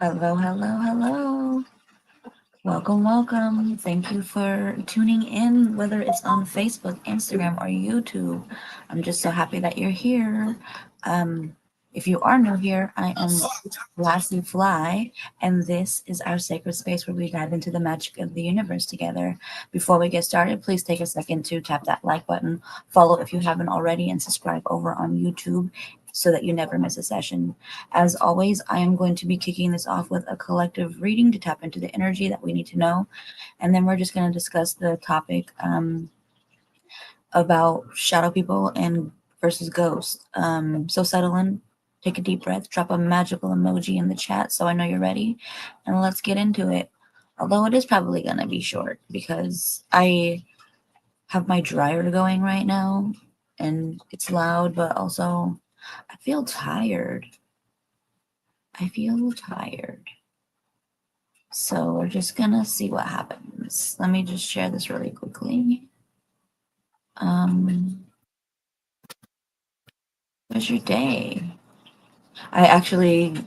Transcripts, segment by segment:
Hello, hello, hello. Welcome. Thank you for tuning in, whether it's on Facebook, Instagram, or YouTube. I'm just so happy that you're here. If you are new here, I am Lassyfly, and this is our sacred space where we dive into the magic of the universe together. Before we get started, please take a second to tap that like button, follow if you haven't already, and subscribe over on YouTube so that you never miss a session. As always, I am going to be kicking this off with a collective reading to tap into the energy that we need to know. And then we're just going to discuss the topic about shadow people and versus ghosts. So settle in, take a deep breath, drop a magical emoji in the chat so I know you're ready, and let's get into it. Although it is probably going to be short because I have my dryer going right now and it's loud, but also I feel tired. So we're just gonna see what happens. Let me just share this really quickly. What's your day? I actually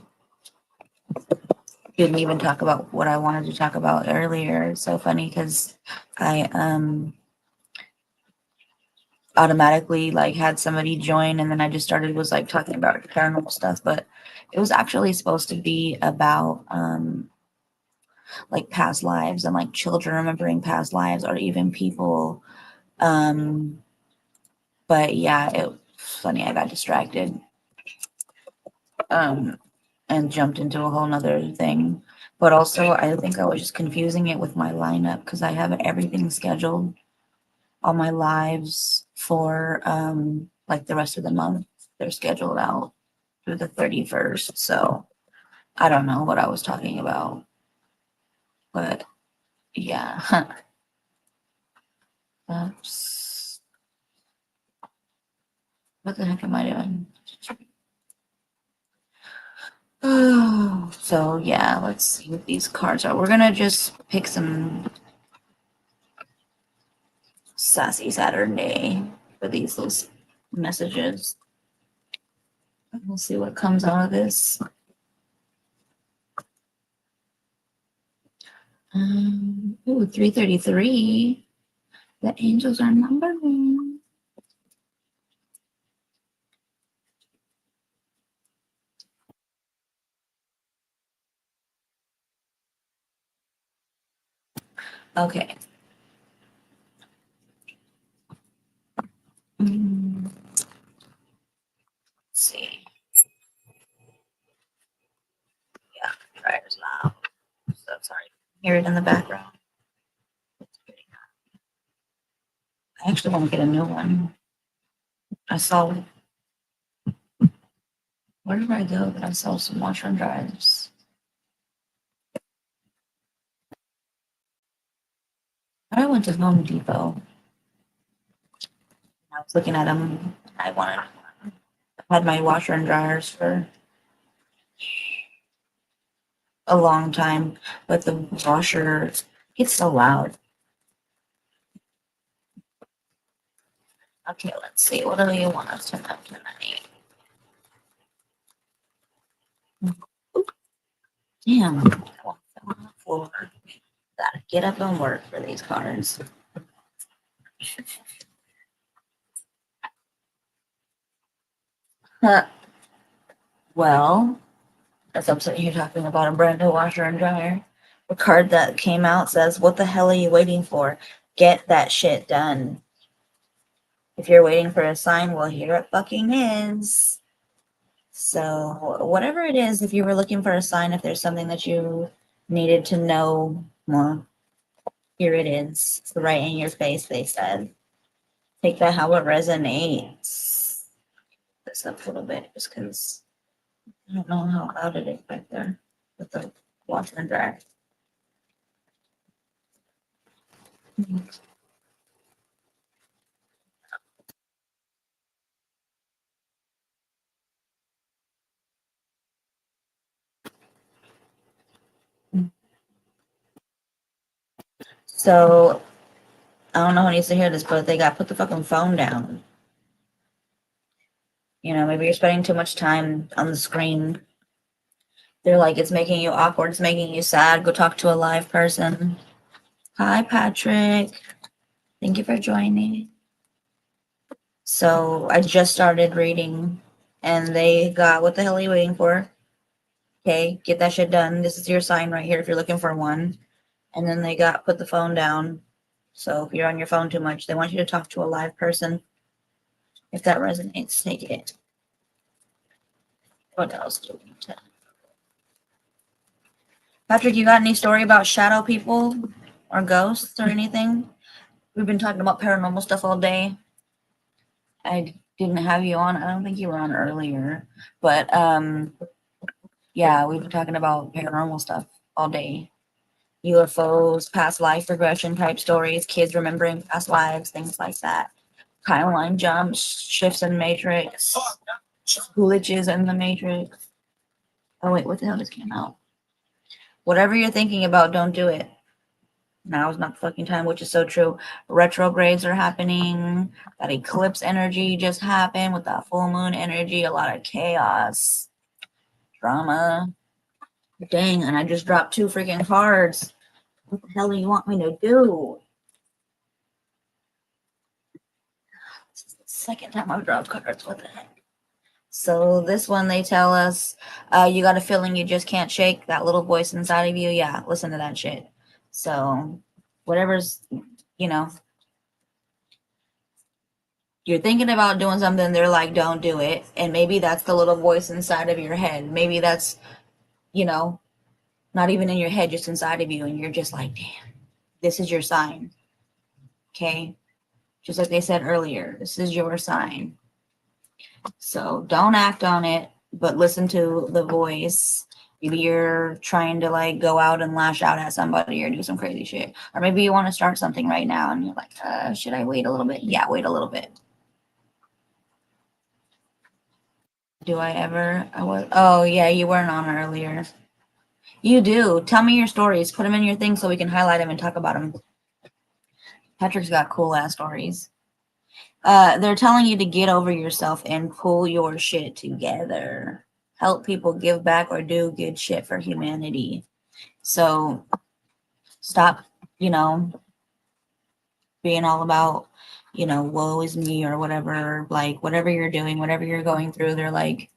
didn't even talk about what I wanted to talk about earlier. It's so funny because I automatically like had somebody join and then I just started was like talking about paranormal stuff, but it was actually supposed to be about like past lives and like children remembering past lives or even people. But yeah, it was funny. I got distracted and jumped into a whole nother thing. But also, I think I was just confusing it with my lineup because I have everything scheduled, all my lives for like the rest of the month. They're scheduled out through the 31st. So I don't know what I was talking about. But yeah. Oops. What the heck am I doing? Oh, so yeah, let's see what these cards are. We're gonna just pick some sassy Saturday for these little messages. We'll see what comes out of this. Ooh, 333. The angels are numbering. Okay. Let's see. Yeah, dryer's loud. So sorry. Hear it in the background. I actually want to get a new one. I saw. Where did I go? That I saw some washer and dryers. I went to Home Depot. I was looking at them. I had my washer and dryers for a long time, but the washer gets so loud. Okay, let's see. What do you want us to know tonight? Damn, I fell on the floor. Gotta get up and work for these cards. Well, that's upset you're talking about a brand new washer and dryer. The card that came out says, "What the hell are you waiting for? Get that shit done." If you're waiting for a sign, well, here it fucking is. So, whatever it is, if you were looking for a sign, if there's something that you needed to know, well, here it is. It's right in your face, they said. Take that how it resonates. This up a little bit just because I don't know how loud it is back there with the washer and dryer. So I don't know who needs to hear this, but they got put the fucking phone down. You know, maybe you're spending too much time on the screen. They're like, it's making you awkward, it's making you sad. Go talk to a live person. Hi, Patrick. Thank you for joining. So I just started reading, and they got, what the hell are you waiting for? Okay, get that shit done. This is your sign right here if you're looking for one. And then they got, put the phone down. So if you're on your phone too much, they want you to talk to a live person. If that resonates, take it. What else do we need to? Patrick, you got any story about shadow people or ghosts or anything? We've been talking about paranormal stuff all day. I didn't have you on. I don't think you were on earlier, but yeah, we've been talking about paranormal stuff all day. UFOs, past life regression type stories, kids remembering past lives, things like that. Timeline jumps, shifts in matrix, glitches in the matrix. Oh wait, what the hell just came out? Whatever you're thinking about, don't do it. Now is not the fucking time, which is so true. Retrogrades are happening. That eclipse energy just happened with that full moon energy. A lot of chaos, drama. Dang, and I just dropped 2 freaking cards. What the hell do you want me to do? This is the second time I've dropped cards. What the heck? So this one, they tell us, you got a feeling you just can't shake, that little voice inside of you. Yeah, listen to that shit. So whatever's, you know, you're thinking about doing something, they're like, don't do it. And maybe that's the little voice inside of your head. Maybe that's, you know, not even in your head, just inside of you. And you're just like, damn, this is your sign. Okay. Just like they said earlier, this is your sign. So don't act on it, but listen to the voice. Maybe you're trying to like go out and lash out at somebody or do some crazy shit. Or maybe you want to start something right now and you're like, should I wait a little bit? Yeah, wait a little bit. Do I ever? I was. Oh yeah, you weren't on earlier. You do. Tell me your stories. Put them in your thing so we can highlight them and talk about them. Patrick's got cool ass stories. They're telling you to get over yourself and pull your shit together. Help people, give back, or do good shit for humanity. So stop, you know, being all about, you know, woe is me or whatever. Like whatever you're doing, whatever you're going through, they're like,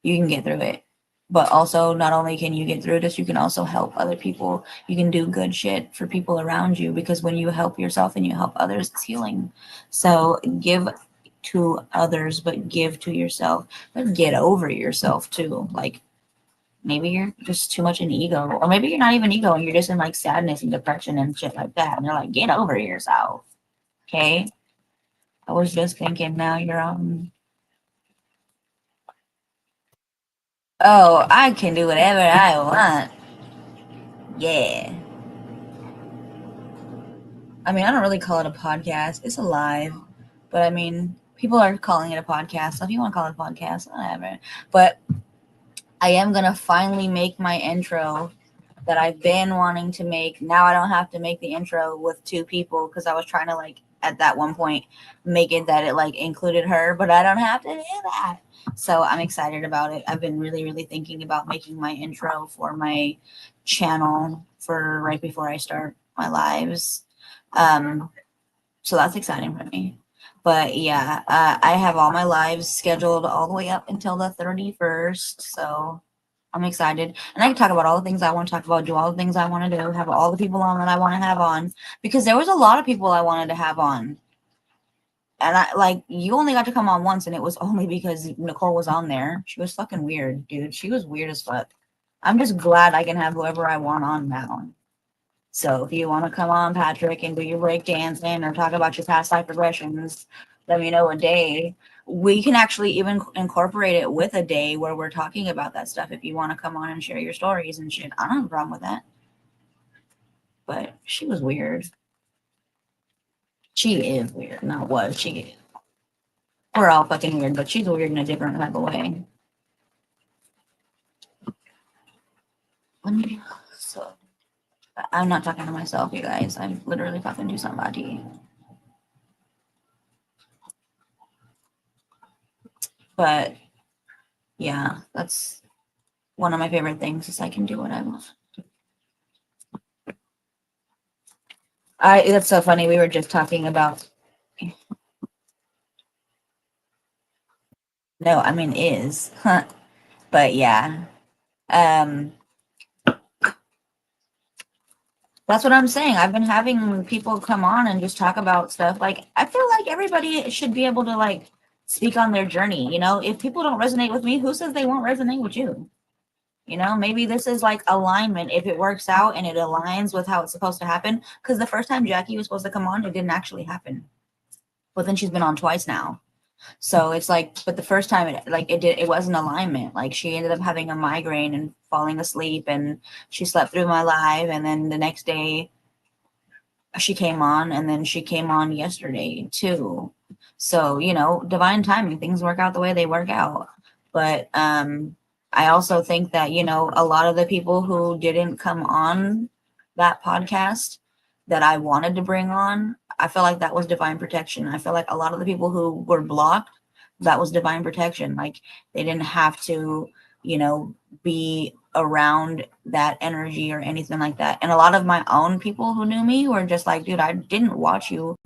you can get through it. But also, not only can you get through this, you can also help other people. You can do good shit for people around you, because when you help yourself and you help others, it's healing. So give to others, but give to yourself. But get over yourself too. Like maybe you're just too much in ego, or maybe you're not even ego and you're just in like sadness and depression and shit like that. And they're like, get over yourself. Okay. I was just thinking, now you're on. Oh, I can do whatever I want. Yeah. I mean, I don't really call it a podcast. It's a live, but I mean, people are calling it a podcast. So if you want to call it a podcast, whatever. But I am gonna finally make my intro that I've been wanting to make. Now I don't have to make the intro with 2 people, because I was trying to like at that one point make it that it like included her, but I don't have to do that. So I'm excited about it. I've been really, really thinking about making my intro for my channel for right before I start my lives. So that's exciting for me. But yeah, I have all my lives scheduled all the way up until the 31st. So I'm excited. And I can talk about all the things I want to talk about, do all the things I want to do, have all the people on that I want to have on. Because there was a lot of people I wanted to have on. And I like, you only got to come on once, and it was only because Nicole was on there. She was fucking weird, dude. She was weird as fuck. I'm just glad I can have whoever I want on now. So if you want to come on, Patrick, and do your break dancing or talk about your past life regressions, let me know a day. We can actually even incorporate it with a day where we're talking about that stuff. If you want to come on and share your stories and shit, I don't have a problem with that. But she was weird. She is weird. Not was. She is. We're all fucking weird, but she's weird in a different type of way. So I'm not talking to myself, you guys. I'm literally talking to somebody. But yeah, that's one of my favorite things is I can do what I want. That's so funny. We were just talking about. No, I mean is, huh? But yeah, um, that's what I'm saying. I've been having people come on and just talk about stuff. Like, I feel like everybody should be able to like speak on their journey. You know, if people don't resonate with me, who says they won't resonate with you? You know, maybe this is like alignment. If it works out and it aligns with how it's supposed to happen, because the first time Jackie was supposed to come on, it didn't actually happen. But then she's been on twice now. So it's like, but the first time it wasn't alignment. Like she ended up having a migraine and falling asleep, and she slept through my live, and then the next day she came on, and then she came on yesterday too. So, you know, divine timing, things work out the way they work out. But I also think that, you know, a lot of the people who didn't come on that podcast that I wanted to bring on, I feel like that was divine protection. I feel like a lot of the people who were blocked, that was divine protection. Like they didn't have to, you know, be around that energy or anything like that. And a lot of my own people who knew me were just like, dude, I didn't watch you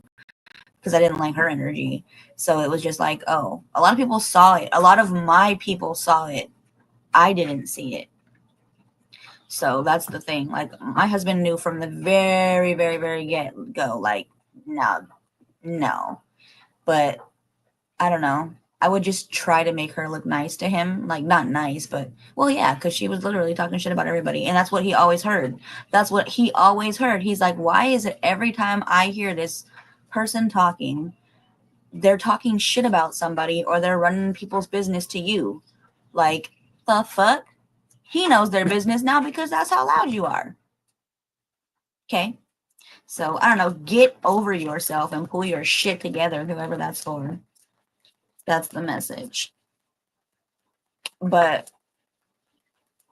because I didn't like her energy. So it was just like, oh, a lot of people saw it. A lot of my people saw it. I didn't see it. So that's the thing. Like my husband knew from the very, very, very get go, like, no, no. But I don't know. I would just try to make her look nice to him. Like, not nice, but, well, yeah, because she was literally talking shit about everybody. And that's what he always heard. That's what he always heard. He's like, why is it every time I hear this person talking, they're talking shit about somebody or they're running people's business to you? Like, the fuck? He knows their business now because that's how loud you are. Okay? So, I don't know. Get over yourself and pull your shit together, whoever that's for. That's the message. But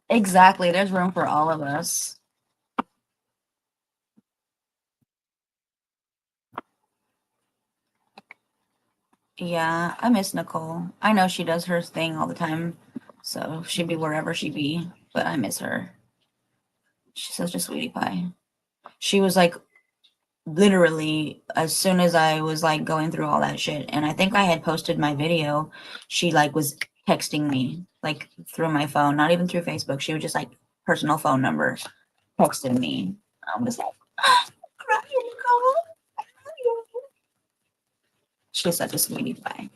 exactly, there's room for all of us. Yeah, I miss Nicole. I know she does her thing all the time, so she'd be wherever she be, but I miss her. She's such a sweetie pie. She was like literally as soon as I was like going through all that shit, and I think I had posted my video, she like was texting me like through my phone, not even through Facebook. She was just like personal phone number texting me. I was like, crying, Nicole. She's such a sweetie pie.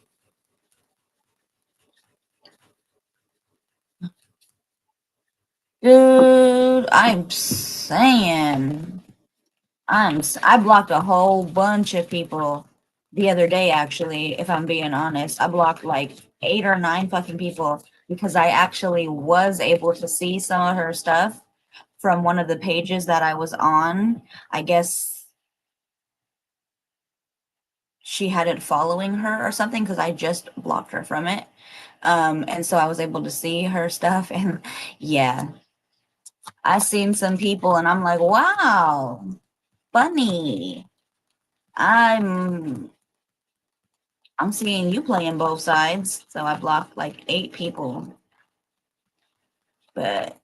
Dude, I'm saying, I blocked a whole bunch of people the other day, actually, if I'm being honest. I blocked like 8 or 9 fucking people because I actually was able to see some of her stuff from one of the pages that I was on. I guess she had it following her or something because I just blocked her from it. And so I was able to see her stuff, and yeah, I seen some people and I'm like, wow, funny. I'm I'm seeing you playing both sides. So I blocked like 8 people. But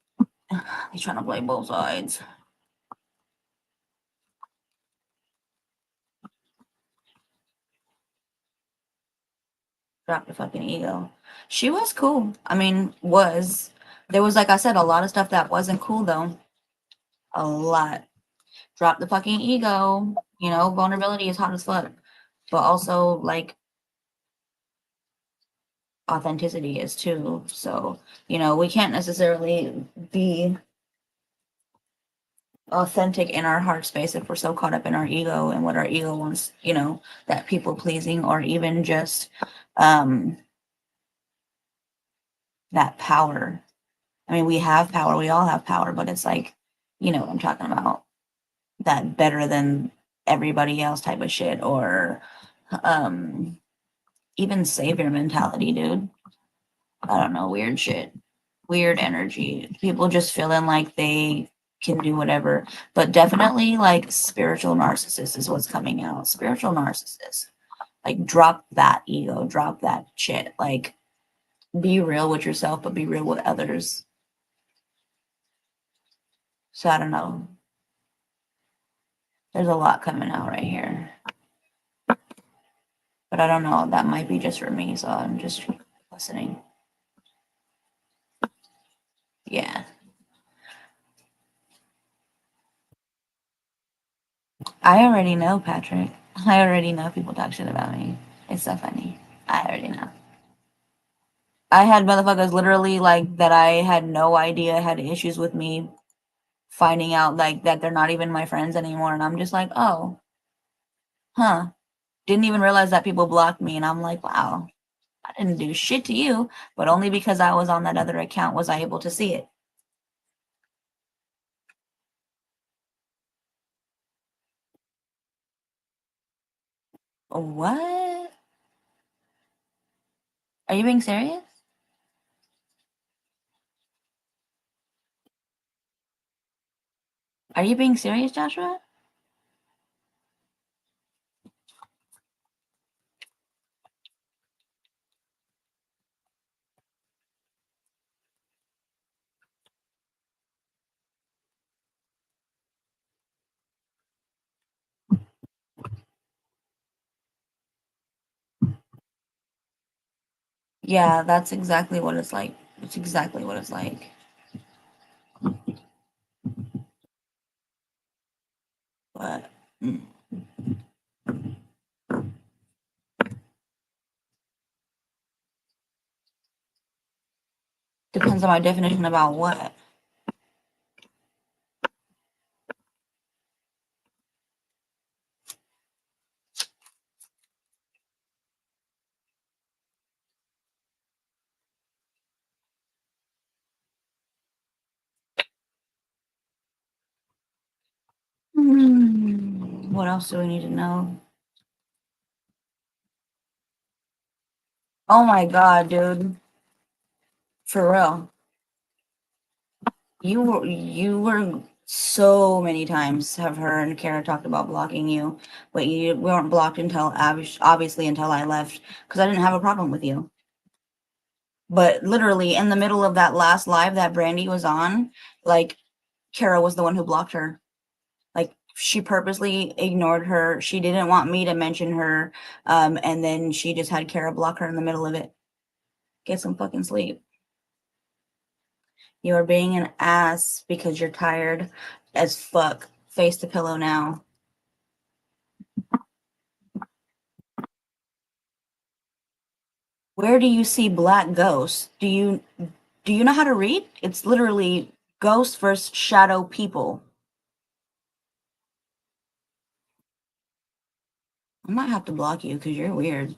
he's trying to play both sides. Drop the fucking ego. She was cool. I mean, was. There was, like I said, a lot of stuff that wasn't cool though. A lot. Drop the fucking ego. You know, vulnerability is hot as fuck. But also like authenticity is too. So, you know, we can't necessarily be authentic in our heart space if we're so caught up in our ego and what our ego wants, you know, that people pleasing or even just um that power. I mean, we have power, we all have power, but it's like, you know what I'm talking about, that better than everybody else type of shit, or um even savior mentality, dude. I don't know, weird shit, weird energy. People just feeling like they can do whatever, but definitely like spiritual narcissist is what's coming out. Spiritual narcissist. Like drop that ego, drop that shit. Like be real with yourself, but be real with others. So I don't know. There's a lot coming out right here. But I don't know. That might be just for me, so I'm just listening. Yeah. I already know, Patrick. I already know people talk shit about me. It's so funny. I already know. I had motherfuckers literally like that I had no idea had issues with me finding out like that they're not even my friends anymore. And I'm just like, oh, huh. Didn't even realize that people blocked me. And I'm like, wow, I didn't do shit to you, but only because I was on that other account was I able to see it. What? Are you being serious? Are you being serious, Joshua? Yeah, that's exactly what it's like. It's exactly what it's like. But depends on my definition about what. What else do we need to know? Oh my god, dude. For real. You were so many times have her and Kara talked about blocking you, but you weren't blocked until obviously until I left because I didn't have a problem with you. But literally in the middle of that last live that Brandy was on, like Kara was the one who blocked her. Like she purposely ignored her. She didn't want me to mention her. And then she just had Kara block her in the middle of it. Get some fucking sleep. You are being an ass because you're tired as fuck. Face the pillow now. Where do you see black ghosts? Do you know how to read? It's literally ghost versus shadow people. I might have to block you because you're weird.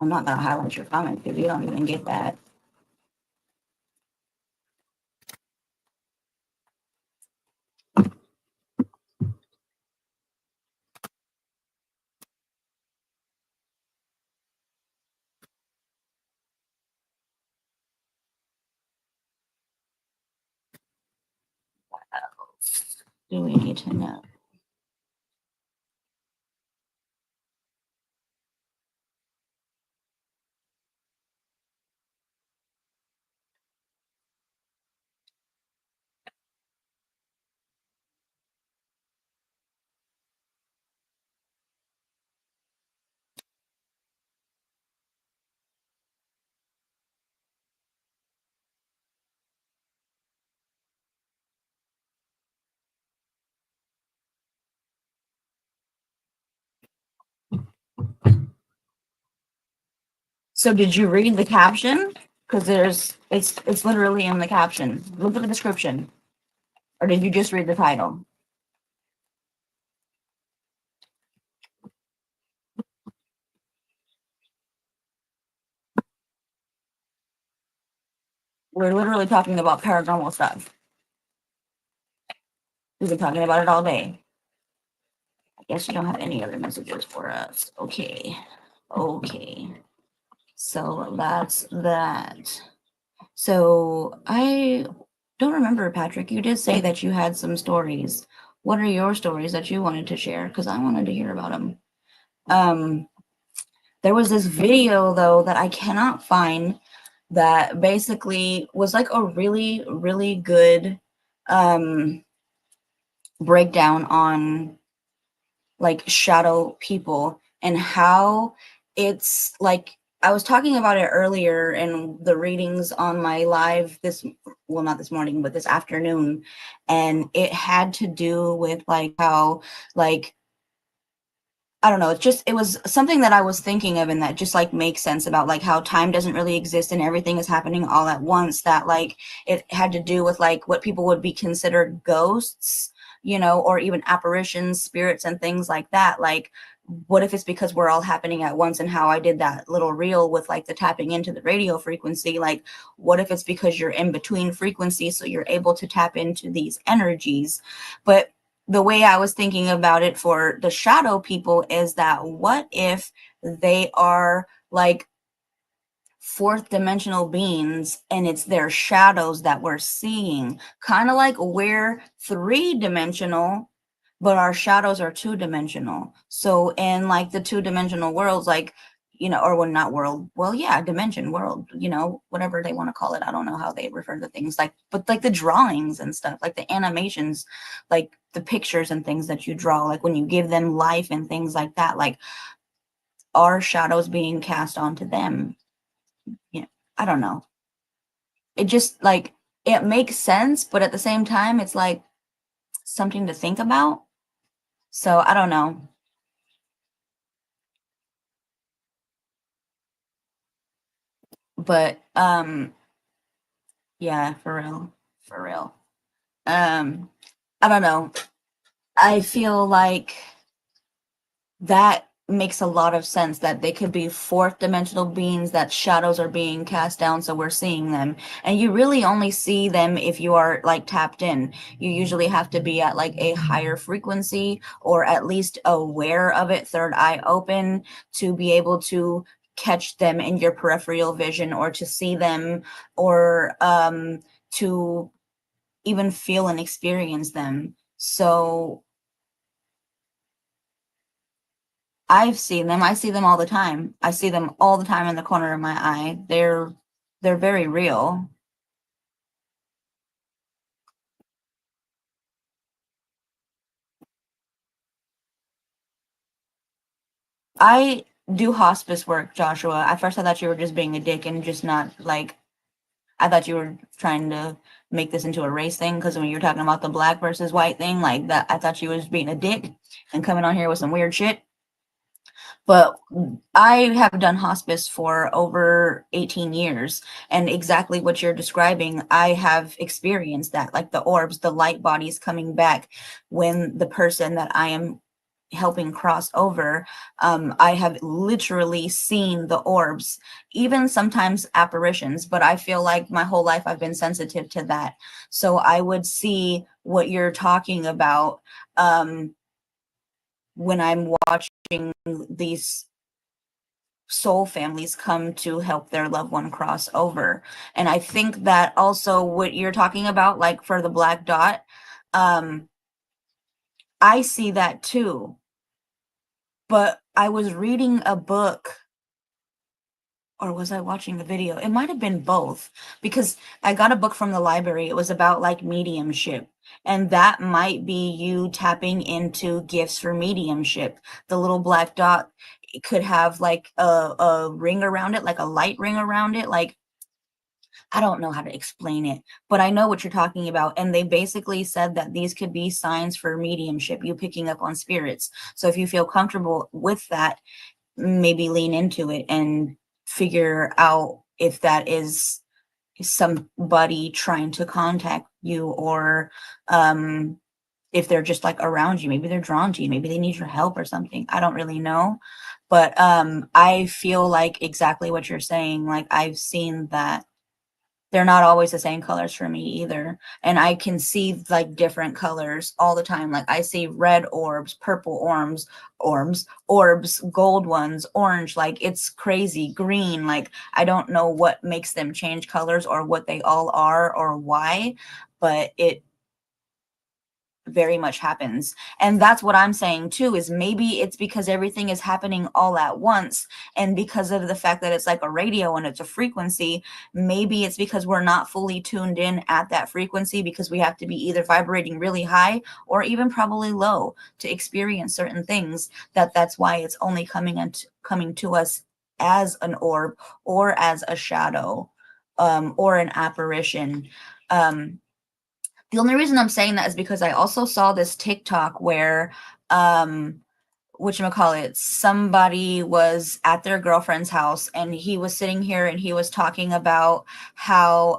I'm not gonna highlight your comment because you don't even get that. Do we need to know? So did you read the caption? Because it's literally in the caption. Look at the description. Or did you just read the title? We're literally talking about paranormal stuff. We've been talking about it all day. I guess you don't have any other messages for us. Okay. Okay. So that's that. So I don't remember, Patrick. You did say that you had some stories. What are your stories that you wanted to share? Because I wanted to hear about them. There was this video though that I cannot find that basically was like a really, really good breakdown on like shadow people and how it's like I was talking about it earlier in the readings on my live this, well, not this morning, but this afternoon. And it had to do with like how, like, I don't know, it was something that I was thinking of and that just like makes sense about like how time doesn't really exist and everything is happening all at once. That like it had to do with like what people would be considered ghosts, you know, or even apparitions, spirits, and things like that. Like, what if it's because we're all happening at once? And how I did that little reel with like the tapping into the radio frequency. Like, what if it's because you're in between frequencies, so you're able to tap into these energies? But the way I was thinking about it for the shadow people is that what if they are like fourth dimensional beings and it's their shadows that we're seeing, kind of like we're three-dimensional but our shadows are two-dimensional. So in like the two-dimensional worlds, like, you know, or well, not world, well, yeah, dimension, world, you know, whatever they want to call it. I don't know how they refer to things, like, but like the drawings and stuff, like the animations, like the pictures and things that you draw, like when you give them life and things like that, like our shadows being cast onto them. Yeah, I don't know. It just like it makes sense, but at the same time, it's like something to think about. So I don't know. But yeah, for real. For real. Um, I don't know. I feel like that makes a lot of sense that they could be fourth dimensional beings, that shadows are being cast down, so we're seeing them. And you really only see them if you are like tapped in. You usually have to be at like a higher frequency or at least aware of it, third eye open, to be able to catch them in your peripheral vision or to see them or to even feel and experience them. So I've seen them. I see them all the time. I see them all the time in the corner of my eye. They're very real. I do hospice work, Joshua. At first I thought you were just being a dick and just not like I thought you were trying to make this into a race thing because when you were talking about the black versus white thing, like that, I thought you was being a dick and coming on here with some weird shit. But I have done hospice for over 18 years, and exactly what you're describing, I have experienced that, like the orbs, the light bodies coming back when the person that I am helping cross over, I have literally seen the orbs, even sometimes apparitions, but I feel like my whole life I've been sensitive to that. So I would see what you're talking about when I'm watching these soul families come to help their loved one cross over. And I think that also what you're talking about, like for the black dot, um, I see that too. But I was reading a book, or was I watching the video? It might have been both, because I got a book from the library. It was about like mediumship. And that might be you tapping into gifts for mediumship. The little black dot, it could have like a ring around it, like a light ring around it. Like, I don't know how to explain it, but I know what you're talking about. And they basically said that these could be signs for mediumship, you picking up on spirits. So if you feel comfortable with that, maybe lean into it and figure out if that is somebody trying to contact you, or if they're just like around you, maybe they're drawn to you, maybe they need your help or something. I don't really know, but I feel like exactly what you're saying, like I've seen that. They're not always the same colors for me either. And I can see like different colors all the time. Like I see red orbs, purple orbs, gold ones, orange, like it's crazy, green. Like I don't know what makes them change colors or what they all are or why, but very much happens. And that's what I'm saying too, is maybe it's because everything is happening all at once, and because of the fact that it's like a radio and it's a frequency, maybe it's because we're not fully tuned in at that frequency, because we have to be either vibrating really high or even probably low to experience certain things, that's why it's only coming to us as an orb or as a shadow, or an apparition. The only reason I'm saying that is because I also saw this TikTok where, whatchamacallit, somebody was at their girlfriend's house and he was sitting here and he was talking about how,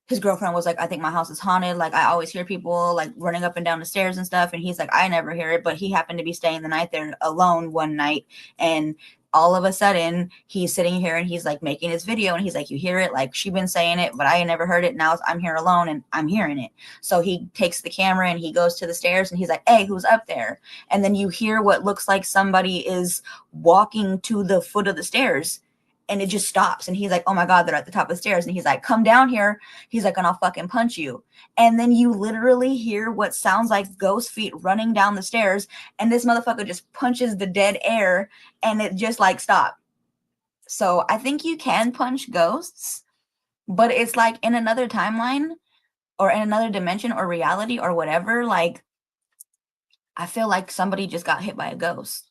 his girlfriend was like, I think my house is haunted. Like, I always hear people like running up and down the stairs and stuff. And he's like, I never hear it. But he happened to be staying the night there alone one night. And all of a sudden, he's sitting here and he's like making his video. And he's like, you hear it? Like, she been saying it, but I ain't never heard it. Now I'm here alone and I'm hearing it. So he takes the camera and he goes to the stairs and he's like, hey, who's up there? And then you hear what looks like somebody is walking to the foot of the stairs. And it just stops. And he's like, oh my God, they're at the top of the stairs. And he's like, come down here. He's like, and I'll fucking punch you. And then you literally hear what sounds like ghost feet running down the stairs. And this motherfucker just punches the dead air and it just like stopped. So I think you can punch ghosts, but it's like in another timeline or in another dimension or reality or whatever. Like, I feel like somebody just got hit by a ghost.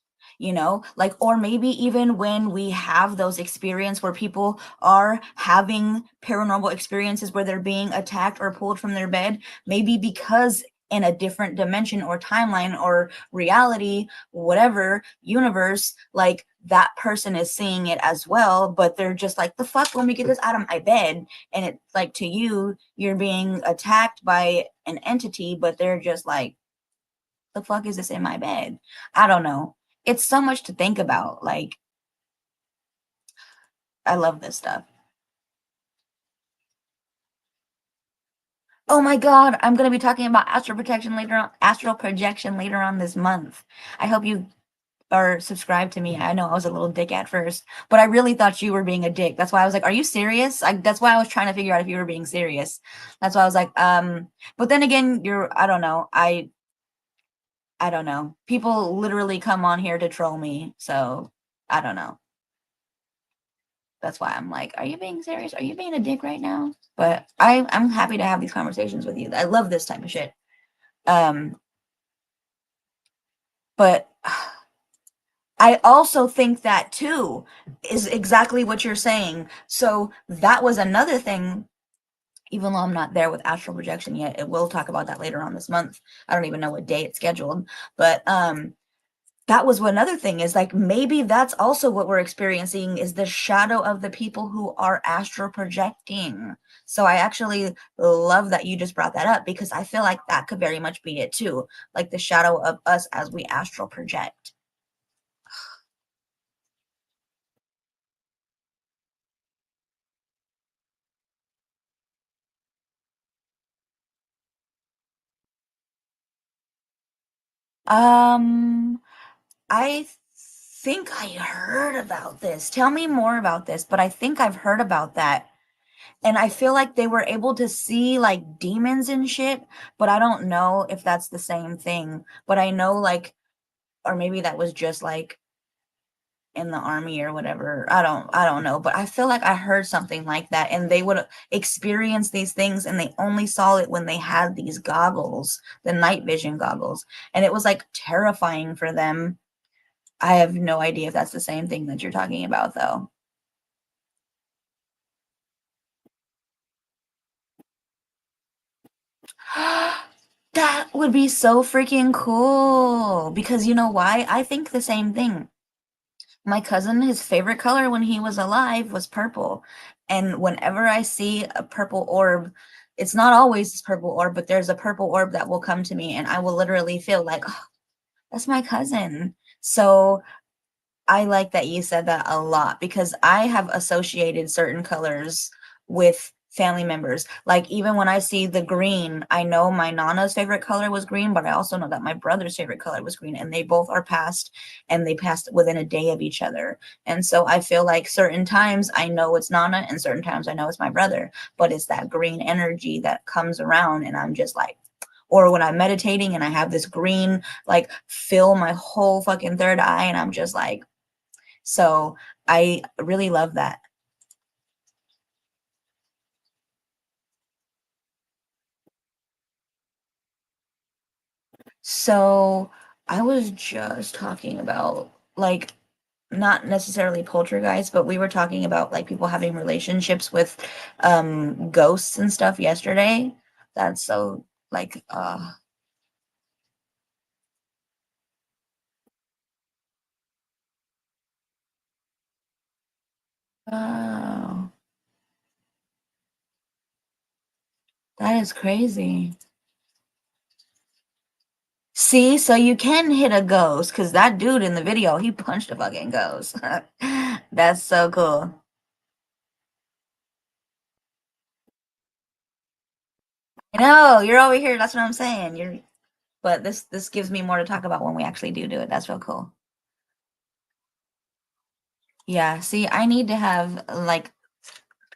Like, or maybe even when we have those experiences where people are having paranormal experiences where they're being attacked or pulled from their bed, maybe because in a different dimension or timeline or reality, whatever universe, like that person is seeing it as well, but they're just like, the fuck, let me get this out of my bed. And it's like, to you, you're being attacked by an entity, but they're just like, the fuck is this in my bed? I don't know. It's so much to think about. Like, I love this stuff. Oh my God, I'm going to be talking about astral projection later on this month. I hope you are subscribed to me. I know I was a little dick at first, but I really thought you were being a dick. That's why I was like, are you serious? That's why I was trying to figure out if you were being serious. That's why I was like, but then again, I don't know. I don't know. People literally come on here to troll me. So I don't know. That's why I'm like, are you being serious? Are you being a dick right now? But I'm happy to have these conversations with you. I love this type of shit. But I also think that too is exactly what you're saying. So that was another thing, even though I'm not there with astral projection yet. We'll talk about that later on this month. I don't even know what day it's scheduled. But that was another thing, is like, maybe that's also what we're experiencing, is the shadow of the people who are astral projecting. So I actually love that you just brought that up, because I feel like that could very much be it too, like the shadow of us as we astral project. I think I heard about this. Tell me more about this, but I think I've heard about that. And I feel like they were able to see like demons and shit, but I don't know if that's the same thing. But I know, like, or maybe that was just like in the army or whatever. I don't know, but I feel like I heard something like that, and they would experience these things and they only saw it when they had these goggles, the night vision goggles, and it was like terrifying for them. I have no idea if that's the same thing that you're talking about though. That would be so freaking cool, because you know why? I think the same thing. My cousin, his favorite color when he was alive was purple. And whenever I see a purple orb, it's not always this purple orb, but there's a purple orb that will come to me and I will literally feel like, oh, that's my cousin. So I like that you said that a lot, because I have associated certain colors with family members. Like, even when I see the green, I know my nana's favorite color was green, but I also know that my brother's favorite color was green, and they both are passed, and they passed within a day of each other. And so I feel like certain times I know it's Nana and certain times I know it's my brother, but it's that green energy that comes around and I'm just like, or when I'm meditating and I have this green like fill my whole fucking third eye, and I'm just like, so I really love that. So I was just talking about like not necessarily poltergeist, but we were talking about like people having relationships with ghosts and stuff yesterday. That's so like oh, that is crazy. See, so you can hit a ghost because that dude in the video, he punched a fucking ghost. That's so cool. I know, you're over here. That's what I'm saying. You're, but this gives me more to talk about when we actually do it. That's real cool. Yeah, see, I need to have like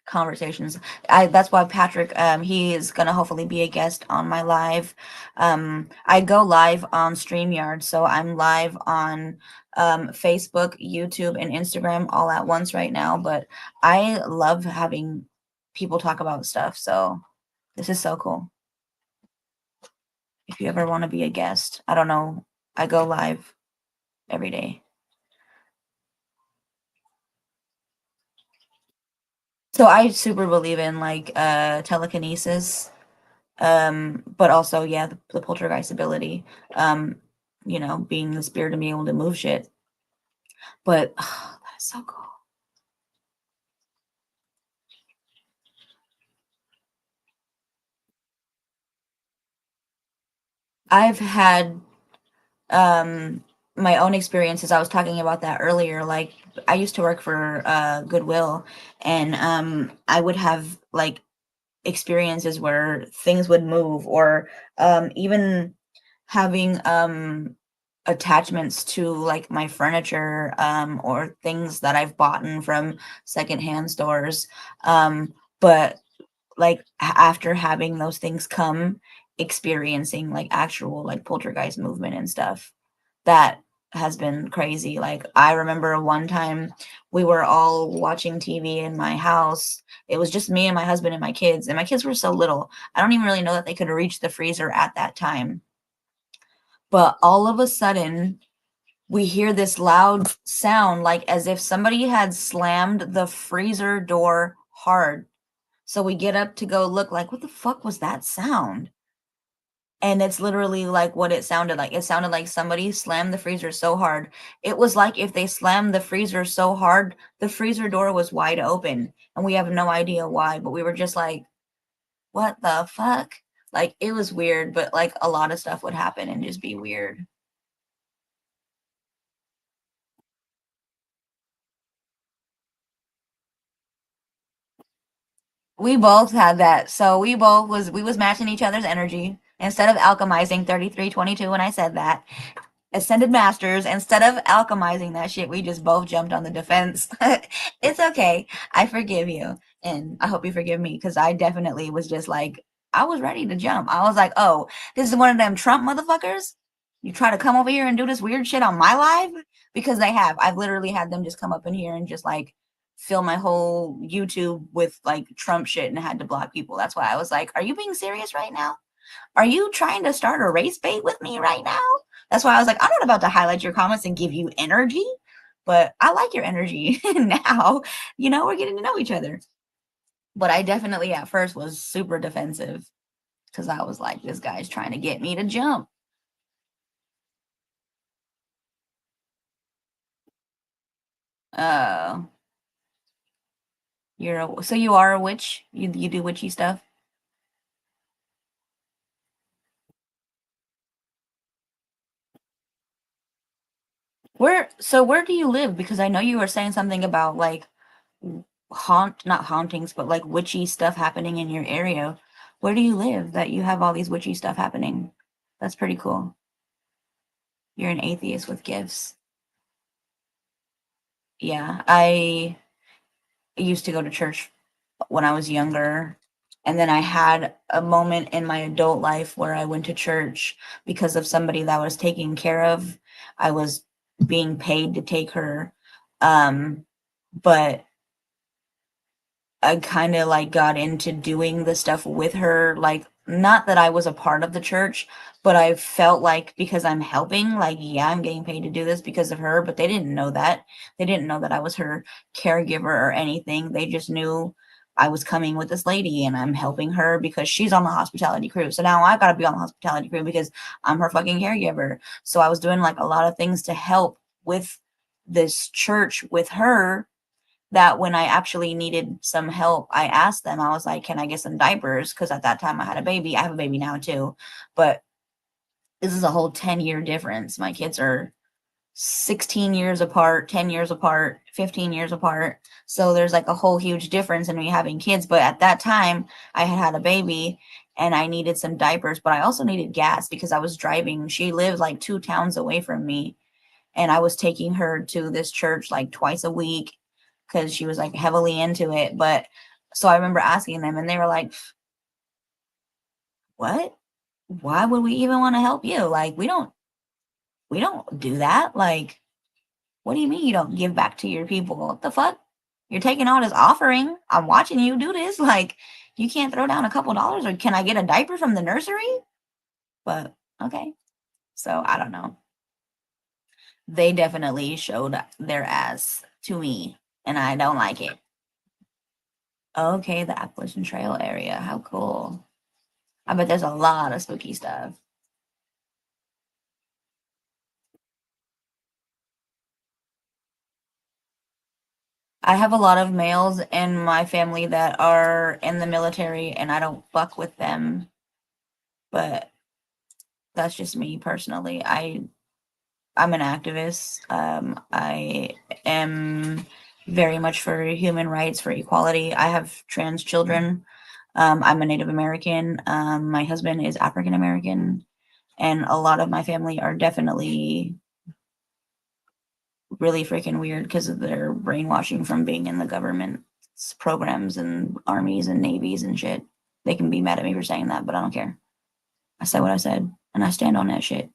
conversations. I That's why Patrick he is gonna hopefully be a guest on my live. I go live on StreamYard, so I'm live on Facebook, YouTube, and Instagram all at once right now, but I love having people talk about stuff, so this is so cool. If you ever want to be a guest, I don't know. I go live every day. So I super believe in like telekinesis, but also yeah, the poltergeist ability, um being the spirit and being able to move shit. But that's so cool. I've had my own experiences. I was talking about that earlier. Like I used to work for Goodwill, and I would have like experiences where things would move, or even having attachments to like my furniture, or things that I've bought in from secondhand stores, but like after having those things come, experiencing like actual like poltergeist movement and stuff, that has been crazy. Like I remember one time we were all watching TV in my house. It was just me and my husband and my kids, and my kids were so little. I don't even really know that they could reach the freezer at that time. But all of a sudden, we hear this loud sound, like as if somebody had slammed the freezer door hard. So we get up to go look, like, what the fuck was that sound? And it's literally like what it sounded like. It sounded like somebody slammed the freezer so hard. It was like if they slammed the freezer so hard, the freezer door was wide open. And we have no idea why, but we were just like, what the fuck? Like it was weird, but like a lot of stuff would happen and just be weird. We both had that. So we was matching each other's energy. Instead of alchemizing 3322 when I said that, Ascended Masters, instead of alchemizing that shit, we just both jumped on the defense. It's okay. I forgive you. And I hope you forgive me, because I definitely was just like, I was ready to jump. I was like, oh, this is one of them Trump motherfuckers. You try to come over here and do this weird shit on my live? Because they have. I've literally had them just come up in here and just like fill my whole YouTube with like Trump shit and had to block people. That's why I was like, are you being serious right now? Are you trying to start a race bait with me right now? That's why I was like, I'm not about to highlight your comments and give you energy, but I like your energy now. We're getting to know each other. But I definitely at first was super defensive because I was like, this guy's trying to get me to jump. Uh, so you are a witch? You do witchy stuff? Where do you live? Because I know you were saying something about like not hauntings, but like witchy stuff happening in your area. Where do you live that you have all these witchy stuff happening? That's pretty cool. You're an atheist with gifts. Yeah, I used to go to church when I was younger. And then I had a moment in my adult life where I went to church because of somebody that I was taking care of. I was being paid to take her. But I kind of like got into doing the stuff with her. Like, not that I was a part of the church, but I felt like because I'm helping, like, yeah, I'm getting paid to do this because of her, but they didn't know that. They didn't know that I was her caregiver or anything. They just knew I was coming with this lady and I'm helping her because she's on the hospitality crew. So now I got to be on the hospitality crew because I'm her fucking caregiver. So I was doing like a lot of things to help with this church with her, that when I actually needed some help, I asked them, I was like, can I get some diapers? Because at that time I had a baby. I have a baby now too. But this is a whole 10-year difference. My kids are 16 years apart, 10 years apart, 15 years apart. So there's like a whole huge difference in me having kids. But at that time, I had a baby and I needed some diapers, but I also needed gas because I was driving. She lived like 2 towns away from me. And I was taking her to this church like twice a week because she was like heavily into it. But so I remember asking them and they were like, what? Why would we even want to help you? Like, we don't do that. Like, what do you mean you don't give back to your people? What the fuck? You're taking all this offering. I'm watching you do this. Like, you can't throw down a couple dollars, or can I get a diaper from the nursery? But okay. So I don't know. They definitely showed their ass to me, and I don't like it. Okay, the Appalachian Trail area. How cool. I bet there's a lot of spooky stuff. I have a lot of males in my family that are in the military, and I don't fuck with them, but that's just me personally. I'm an activist. I am very much for human rights, for equality. I have trans children. I'm a Native American. My husband is African American, and a lot of my family are definitely really freaking weird because of their brainwashing from being in the government programs and armies and navies and shit. They can be mad at me for saying that, but I don't care. I said what I said, and I stand on that shit.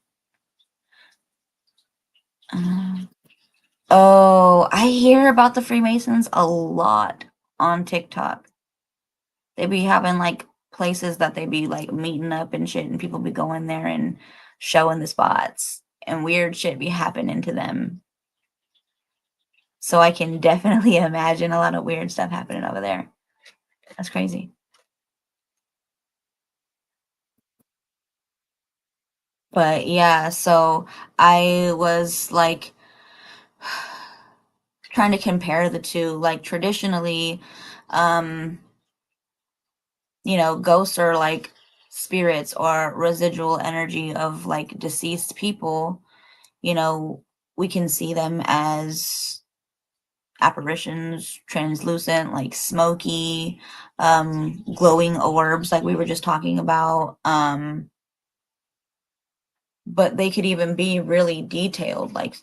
Uh, oh, I hear about the Freemasons a lot on TikTok. They be having like places that they be like meeting up and shit, and people be going there and showing the spots, and weird shit be happening to them. So I can definitely imagine a lot of weird stuff happening over there. That's crazy. But yeah, so I was like trying to compare the two. Like traditionally, um, ghosts are like spirits or residual energy of like deceased people. You know, we can see them as apparitions, translucent, like smoky, glowing orbs, like we were just talking about. But they could even be really detailed, like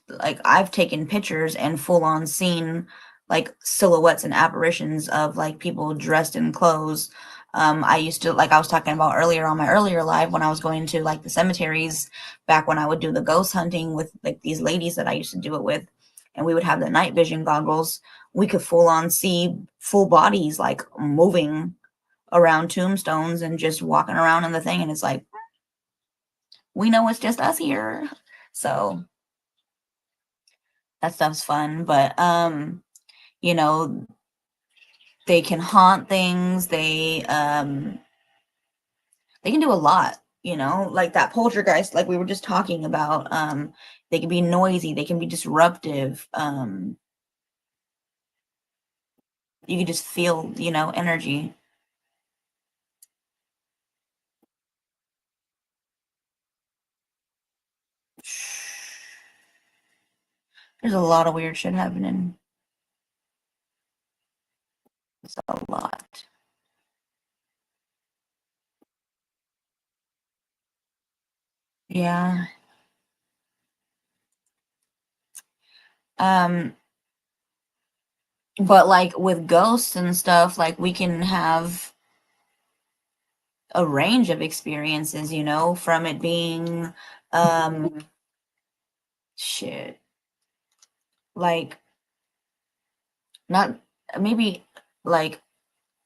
I've taken pictures and full on seen like silhouettes and apparitions of like people dressed in clothes. I used to, like I was talking about earlier on my earlier live, when I was going to like the cemeteries back when I would do the ghost hunting with like these ladies that I used to do it with, and we would have the night vision goggles. We could full on see full bodies like moving around tombstones and just walking around in the thing, and it's like, we know it's just us here. So that stuff's fun. But you know, they can haunt things. They can do a lot, like that poltergeist, like we were just talking about. They can be noisy, they can be disruptive. You can just feel, energy. There's a lot of weird shit happening. It's a lot. Yeah. Um, but like with ghosts and stuff, like we can have a range of experiences, you know, from it being um shit, like not maybe like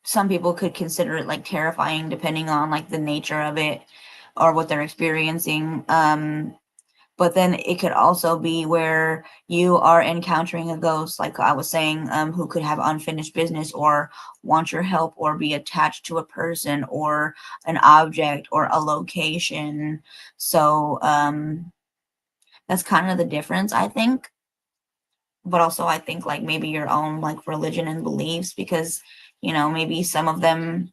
some people could consider it like terrifying depending on like the nature of it or what they're experiencing. But then it could also be where you are encountering a ghost, like I was saying, who could have unfinished business or want your help or be attached to a person or an object or a location. So that's kind of the difference, I think. But also, I think like maybe your own like religion and beliefs, because you know maybe some of them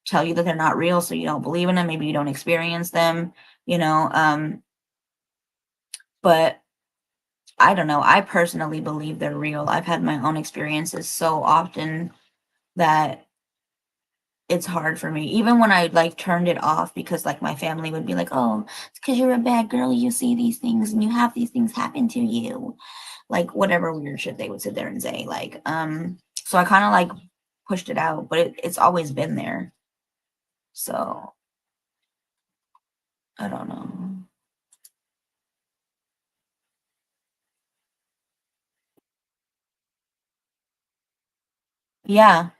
tell you that they're not real, so you don't believe in them. Maybe you don't experience them, you know. But I don't know. I personally believe they're real. I've had my own experiences so often that it's hard for me. Even when I like turned it off because like my family would be like, "Oh, it's because you're a bad girl. You see these things and you have these things happen to you." Like whatever weird shit they would sit there and say. Like, so I kind of like pushed it out, but it's always been there. So I don't know. Yeah,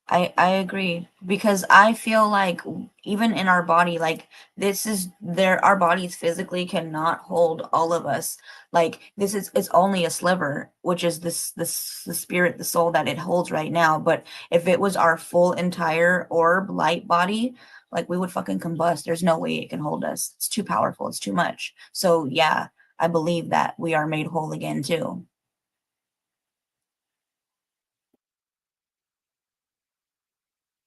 I agree because I feel like even in our body, like this is there, our bodies physically cannot hold all of us. Like this is it's only a sliver, which is this the spirit, the soul that it holds right now. But if it was our full entire orb light body, like we would fucking combust. There's no way it can hold us. It's too powerful. It's too much. So yeah, I believe that we are made whole again too.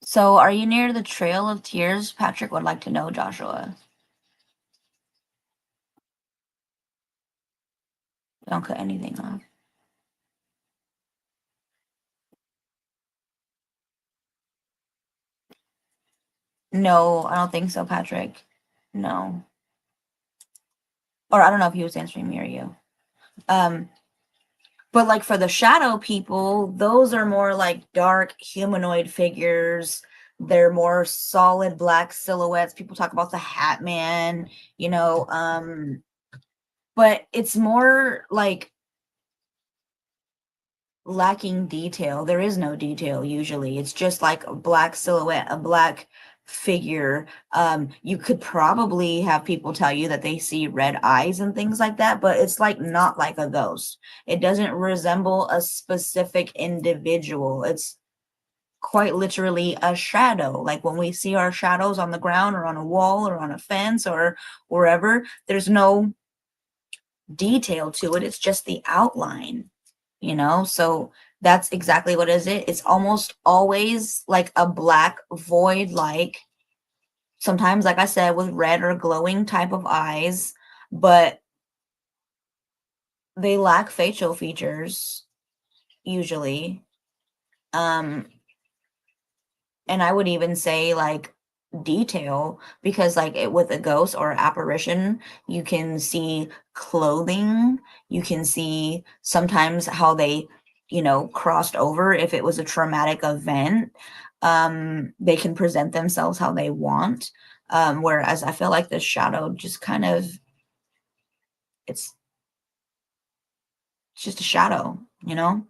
So are you near the Trail of Tears? Patrick would like to know, Joshua. Don't cut anything off. No, I don't think so, Patrick. No. Or I don't know if he was answering me or you. Um, but like for the shadow people, those are more like dark humanoid figures. They're more solid black silhouettes. People talk about the Hat Man, you know, but it's more like lacking detail. There is no detail usually. It's just like a black silhouette, a black figure. You could probably have people tell you that they see red eyes and things like that, but it's like not like a ghost. It doesn't resemble a specific individual. It's quite literally a shadow. Like when we see our shadows on the ground or on a wall or on a fence or wherever, there's no detail to it. It's just the outline, you know? So that's exactly what is it. It's almost always like a black void, like sometimes, like I said, with red or glowing type of eyes, but they lack facial features usually. Um, and I would even say like detail because like with a ghost or apparition you can see clothing, you can see sometimes how they, you know, crossed over if it was a traumatic event. They can present themselves how they want, whereas I feel like the shadow just kind of it's it's just a shadow, you know.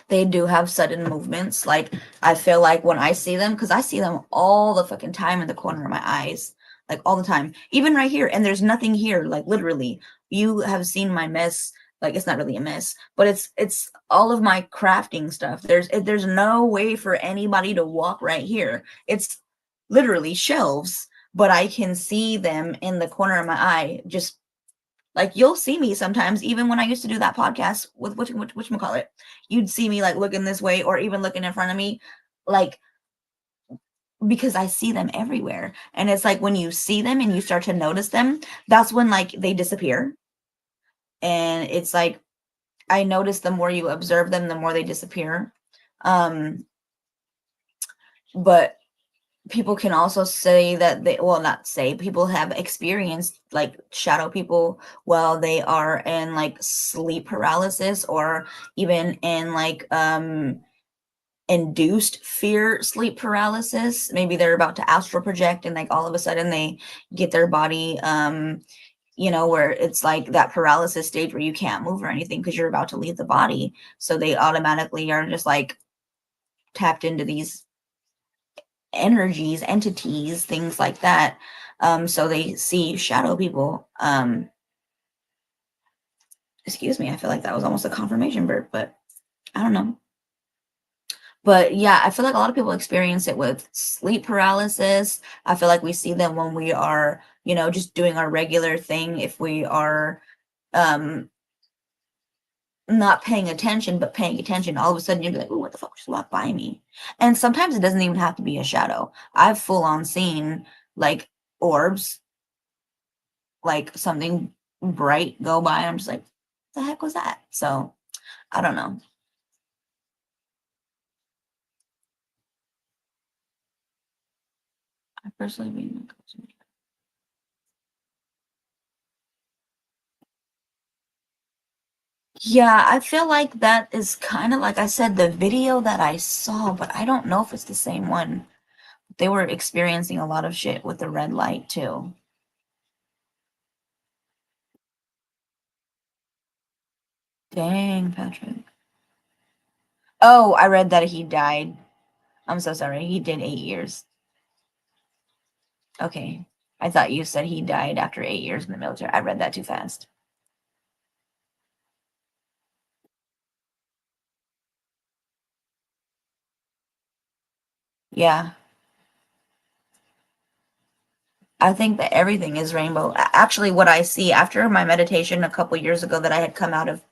They do have sudden movements. Like I feel like when I see them, because I see them all the fucking time in the corner of my eyes, like all the time, even right here. And there's nothing here. Like literally, you have seen my mess. Like it's not really a mess, but it's all of my crafting stuff. There's no way for anybody to walk right here. It's literally shelves, but I can see them in the corner of my eye, just like you'll see me sometimes, even when I used to do that podcast with which call it, you'd see me like looking this way or even looking in front of me, like because I see them everywhere. And it's like when you see them and you start to notice them, that's when like they disappear. And it's like I notice the more you observe them, the more they disappear. Um, but people can also say that they well not say people have experienced like shadow people while they are in like sleep paralysis or even in like induced fear sleep paralysis. Maybe they're about to astral project and like all of a sudden they get their body where it's like that paralysis stage where you can't move or anything because you're about to leave the body. So they automatically are just like tapped into these energies, entities, things like that. So they see shadow people. Excuse me, I feel like that was almost a confirmation burp, but I don't know. But yeah, I feel like a lot of people experience it with sleep paralysis. I feel like we see them when we are, just doing our regular thing. If we are not paying attention, but paying attention, all of a sudden you'll be like, "Oh, what the fuck just walked by me?" And sometimes it doesn't even have to be a shadow. I've full on seen like orbs, like something bright go by. And I'm just like, "What the heck was that?" So I don't know. I personally mean, yeah, I feel like that is kind of like I said, the video that I saw, but I don't know if it's the same one. They were experiencing a lot of shit with the red light too. Dang, Patrick. Oh, I read that he died. I'm so sorry. He did 8 years. Okay. I thought you said he died after 8 years in the military. I read that too fast. Yeah. I think that everything is rainbow. Actually, what I see after my meditation a couple years ago that I had come out of,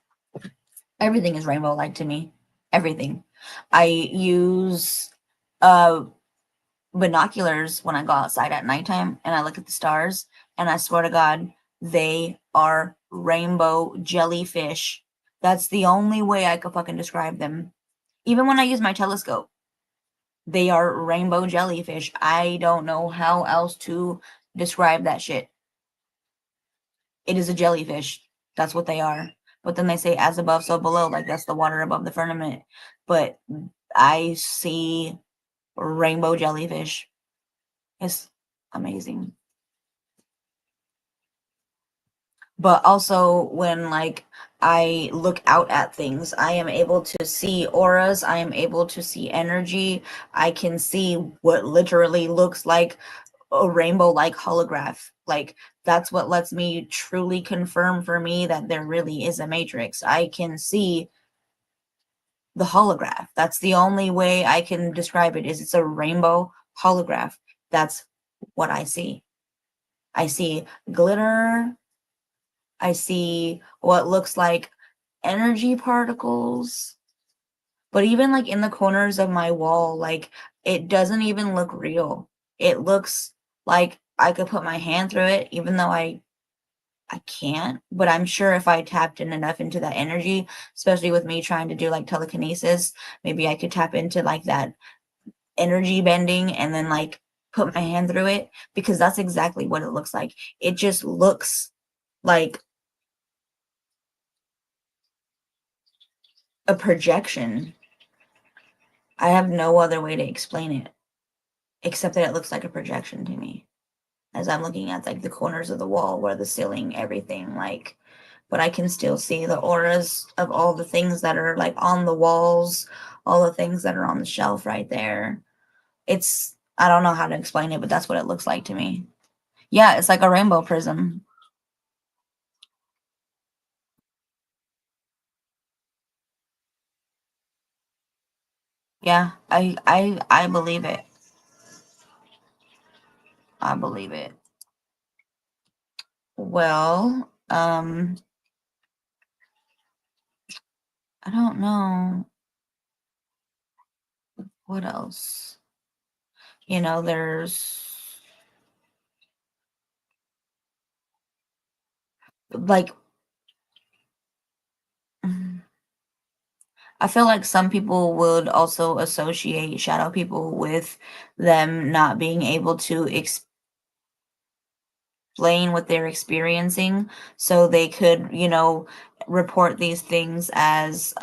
everything is rainbow like to me. Everything. I use uh binoculars when I go outside at nighttime and I look at the stars, and I swear to God, they are rainbow jellyfish. That's the only way I could fucking describe them. Even when I use my telescope, they are rainbow jellyfish. I don't know how else to describe that shit. It is a jellyfish. That's what they are. But then they say as above, so below, like that's the water above the firmament. But I see rainbow jellyfish. It's amazing. But also when like I look out at things, I am able to see auras, I am able to see energy. I can see what literally looks like a rainbow like holograph. Like that's what lets me truly confirm for me that there really is a matrix. I can see the holograph. That's the only way I can describe it, is it's a rainbow holograph. That's what I see. I see glitter. I see what looks like energy particles. But even like in the corners of my wall, like it doesn't even look real. It looks like I could put my hand through it, even though I can't. But I'm sure if I tapped in enough into that energy, especially with me trying to do like telekinesis, maybe I could tap into like that energy bending and then like put my hand through it, because that's exactly what it looks like. It just looks like a projection. I have no other way to explain it except that it looks like a projection to me as I'm looking at like the corners of the wall where the ceiling, everything, like, but I can still see the auras of all the things that are like on the walls, all the things that are on the shelf right there. It's, I don't know how to explain it, but that's what it looks like to me. Yeah, it's like a rainbow prism. Yeah, I believe it. I believe it. Well, I don't know what else. There's like I feel like some people would also associate shadow people with them not being able to explain what they're experiencing. So they could, report these things as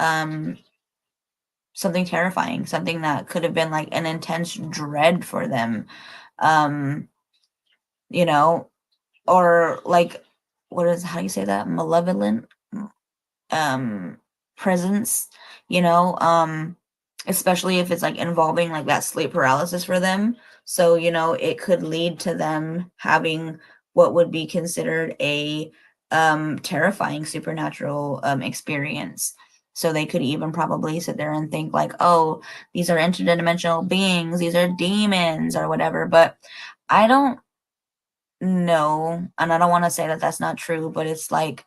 something terrifying, something that could have been like an intense dread for them. Um, you know, or like what is how do you say that? Malevolent um presence, you know, especially if it's like involving like that sleep paralysis for them. So, it could lead to them having what would be considered a terrifying supernatural experience. So they could even probably sit there and think like, oh, these are interdimensional beings, these are demons or whatever. But I don't know, and I don't want to say that that's not true, but it's like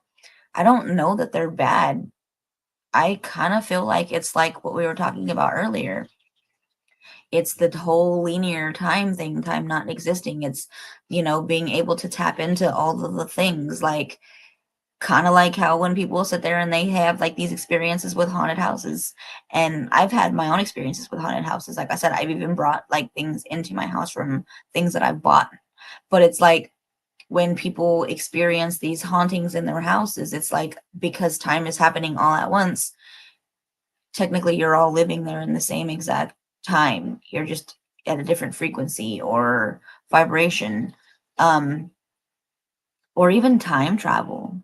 I don't know that they're bad. I kind of feel like it's like what we were talking about earlier. It's the whole linear time thing, time not existing. It's, being able to tap into all of the things, like kind of like how when people sit there and they have like these experiences with haunted houses. And I've had my own experiences with haunted houses. Like I said, I've even brought like things into my house from things that I've bought. But it's like when people experience these hauntings in their houses, it's like because time is happening all at once, technically you're all living there in the same exact time. You're just at a different frequency or vibration. Um, or even time travel.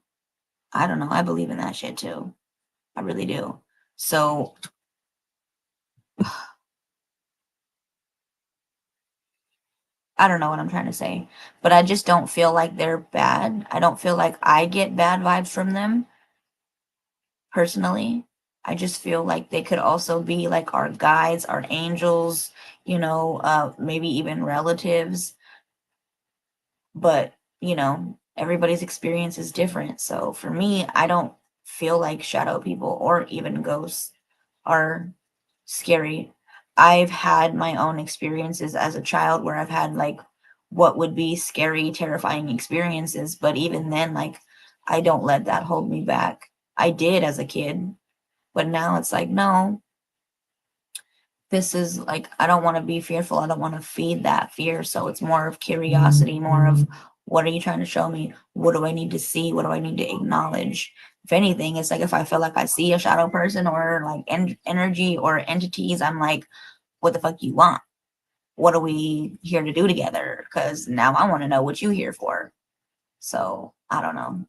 I don't know. I believe in that shit too. I really do. So I don't know what I'm trying to say, but I just don't feel like they're bad. I don't feel like I get bad vibes from them personally. I just feel like they could also be like our guides, our angels, maybe even relatives. But, everybody's experience is different. So for me, I don't feel like shadow people or even ghosts are scary. I've had my own experiences as a child where I've had like what would be scary, terrifying experiences. But even then, like, I don't let that hold me back. I did as a kid, but now it's like, no, this is like, I don't want to be fearful. I don't want to feed that fear. So it's more of curiosity, more of what are you trying to show me? What do I need to see? What do I need to acknowledge? If anything, it's like if I feel like I see a shadow person or like energy or entities, I'm like, what the fuck you want? What are we here to do together? Because now I want to know what you here for. So I don't know.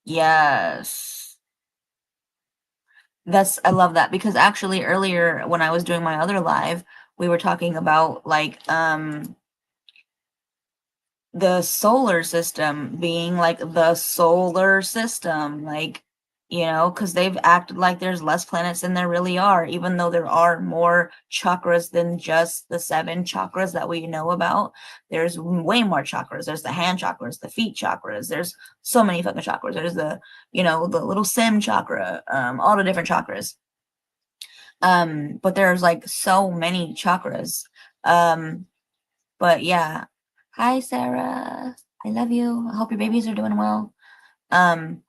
Yes. I love that because actually earlier when I was doing my other live, we were talking about like the solar system being like the solar system, like, because they've acted like there's less planets than there really are, even though there are more chakras than just the 7 chakras that we know about. There's way more chakras. There's the hand chakras, the feet chakras. There's so many fucking chakras. There's the little sim chakra, all the different chakras. But there's like so many chakras. Um, but yeah. Hi, Sarah. I love you. I hope your babies are doing well. Um,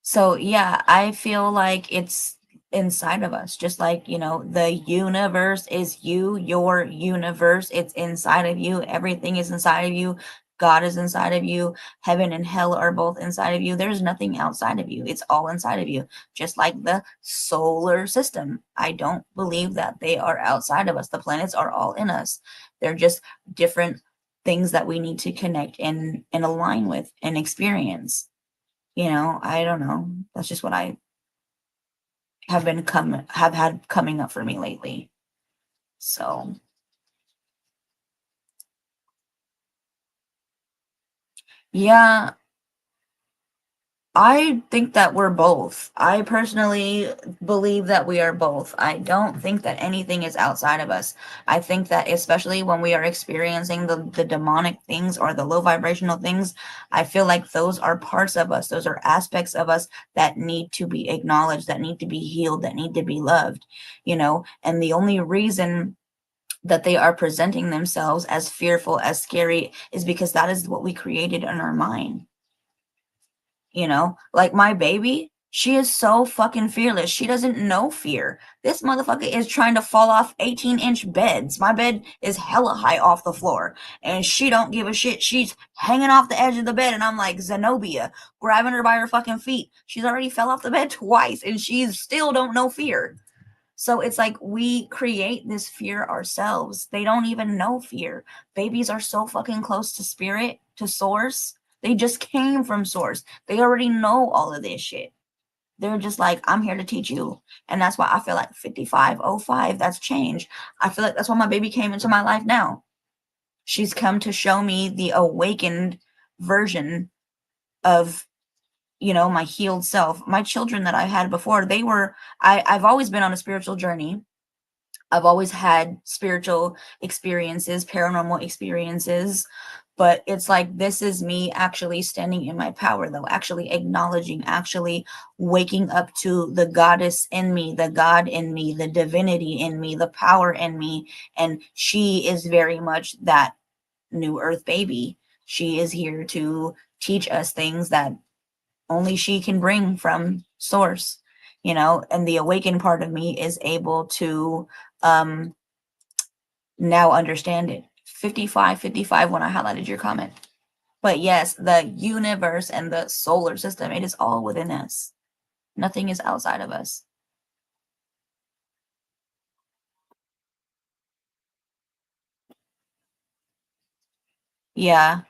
so yeah, I feel like it's inside of us, just like, the universe is you, your universe, it's inside of you. Everything is inside of you. God is inside of you. Heaven and hell are both inside of you. There's nothing outside of you. It's all inside of you, just like the solar system. I don't believe that they are outside of us. The planets are all in us. They're just different things that we need to connect and align with and experience. I don't know. That's just what I have had coming up for me lately. So, yeah, I think that we're both. I personally believe that we are both. I don't think that anything is outside of us. I think that especially when we are experiencing the demonic things or the low vibrational things, I feel like those are parts of us. Those are aspects of us that need to be acknowledged, that need to be healed, that need to be loved, and the only reason that they are presenting themselves as fearful, as scary, is because that is what we created in our mind. Like my baby, She is so fucking fearless. She doesn't know fear. This motherfucker is trying to fall off 18-inch beds. My bed is hella high off the floor, and she don't give a shit. She's hanging off the edge of the bed, and I'm like Zenobia, grabbing her by her fucking feet. She's already fell off the bed twice, and she still don't know fear. So it's like we create this fear ourselves. They don't even know fear. Babies are so fucking close to spirit, to source. They just came from source. They already know all of this shit. They're just like, I'm here to teach you. And that's why I feel like 5505, that's change. I feel like that's why my baby came into my life now. She's come to show me the awakened version of, you know, my healed self. My children that I had before, I've always been on a spiritual journey. I've always had spiritual experiences, paranormal experiences, but it's like this is me actually standing in my power, though, actually acknowledging, actually waking up to the goddess in me, the God in me, the divinity in me, the power in me. And she is very much that new earth baby. She is here to teach us things that only she can bring from source, you know, and the awakened part of me is able to um now understand it. 5555 when I highlighted your comment. But yes, the universe and the solar system, it is all within us. Nothing is outside of us. Yeah.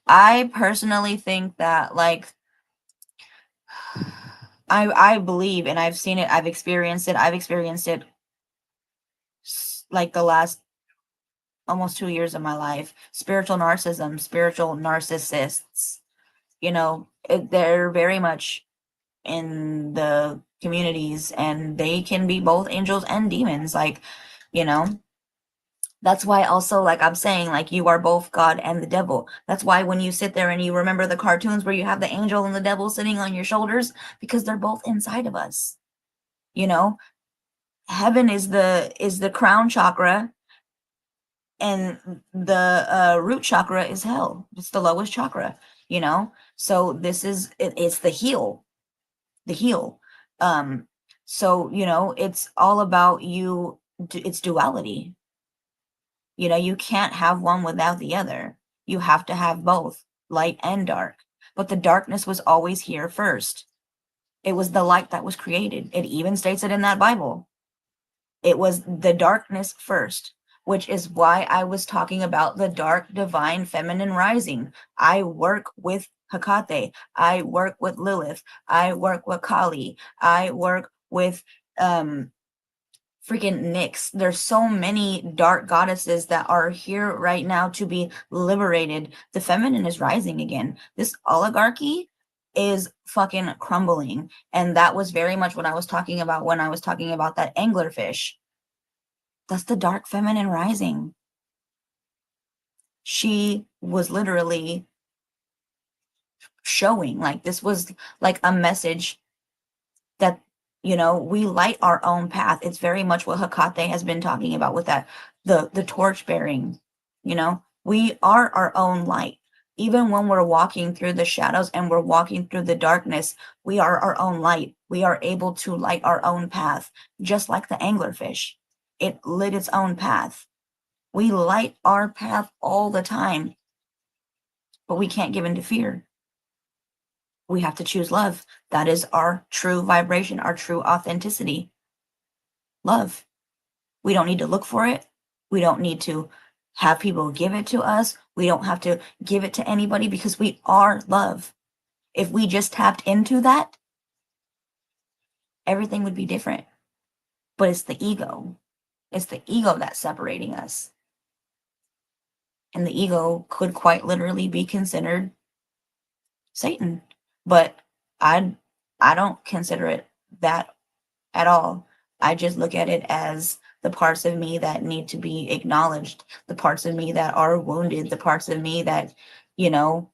I personally think that like I believe, and I've seen it, I've experienced it. I've experienced it like the last almost 2 years of my life. Spiritual narcissism, spiritual narcissists, you know, they're very much in the communities, and they can be both angels and demons, like, you know. That's why also, like I'm saying, like you are both God and the devil. That's why when you sit there and you remember the cartoons where you have the angel and the devil sitting on your shoulders, because they're both inside of us, you know. Heaven is the crown chakra, and the root chakra is hell. It's the lowest chakra, you know. So this is it's the heal. um so, you know, it's all about you. It's duality. You know, you can't have one without the other. You have to have both, light and dark. But the darkness was always here first. It was the light that was created. It even states it in that Bible. It was the darkness first, which is why I was talking about the dark divine feminine rising. I work with Hecate. I work with Lilith. I work with Kali. I work with freaking Nyx. There's so many dark goddesses that are here right now to be liberated. The feminine is rising again. This oligarchy is fucking crumbling. And that was very much what I was talking about when I was talking about that anglerfish. That's the dark feminine rising. She was literally showing, like, this was like a message that, you know, we light our own path. It's very much what Hecate has been talking about with that, the torch bearing. You know, we are our own light. Even when we're walking through the shadows and we're walking through the darkness, we are our own light. We are able to light our own path, just like the anglerfish. It lit its own path. We light our path all the time, but we can't give in to fear. We have to choose love. That is our true vibration, our true authenticity. Love. We don't need to look for it. We don't need to have people give it to us. We don't have to give it to anybody because we are love. If we just tapped into that, everything would be different. But it's the ego. It's the ego that's separating us. And the ego could quite literally be considered Satan. But I I don't consider it that at all. I just look at it as the parts of me that need to be acknowledged, the parts of me that are wounded, the parts of me that, you know,